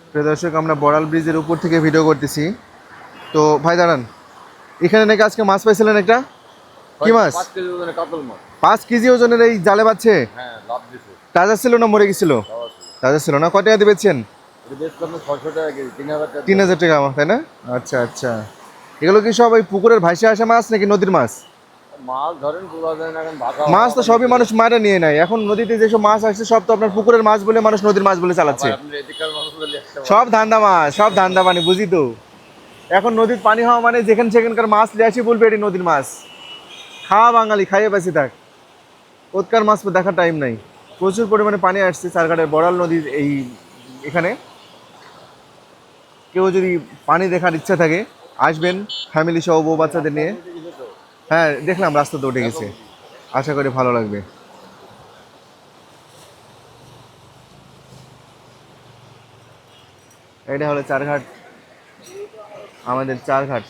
প্রিয় দর্শক, আমরা বড়াল ব্রিজের উপর থেকে ভিডিও করতেছি। তো ভাই দাঁড়ান, এখানে নাকি আজকে মাছ পাইছিলেন একটা, কি মাছ? 5 কেজি ওজনের কাতল মাছ। 5 কেজি ওজনের এই জালে বাচ্ছে। হ্যাঁ, লাভ দিছে। তাজা ছিল না মরে গেছিল? খাওয়া ছিল। তাজা ছিল না। কত টাকা দিয়ে বেচছেন? এটা বেচলাম 600 টাকা কেজি, 3000 টাকা। 3,000 টাকা, তাই না? আচ্ছা আচ্ছা। এগুলো কি সব ওই পুকুরের ভাইসে আসা মাছ নাকি নদীর মাছ? মাছ ধরেন তোলা যায় না, এখন ভাষা মাছ তো সবই মানুষ মারা নিয়ে নেয়। এখন নদীতে যেসব মাছ আসছে সব তো আপনার পুকুরের মাছ বলে মানুষ নদীর মাছ বলে চালাচ্ছে। আপনার এদিকার মানুষ বলে একটা সব ধান্দা মাছ, সব ধান্দা মানে, বুঝি তো। এখন নদীর পানি হওয়া মানে যেখানে সেখানকার মাছ নিয়ে আসি বলবে এটি নদীর মাছ। খাওয়া বাঙালি, খাইয়ে বেঁচে থাক। ওৎকার মাছ তো দেখার টাইম নাই। প্রচুর পরিমাণে পানি আসছে চারঘাটের বড়াল নদীর এই এখানে। কেউ যদি পানি দেখার ইচ্ছা থাকে আসবেন ফ্যামিলি সহ, বউ বাচ্চাদের নিয়ে। হ্যাঁ দেখলাম, রাস্তাতে উঠে গেছে। আশা করি ভালো লাগবে। এটা হলো চারঘাট, আমাদের চারঘাট।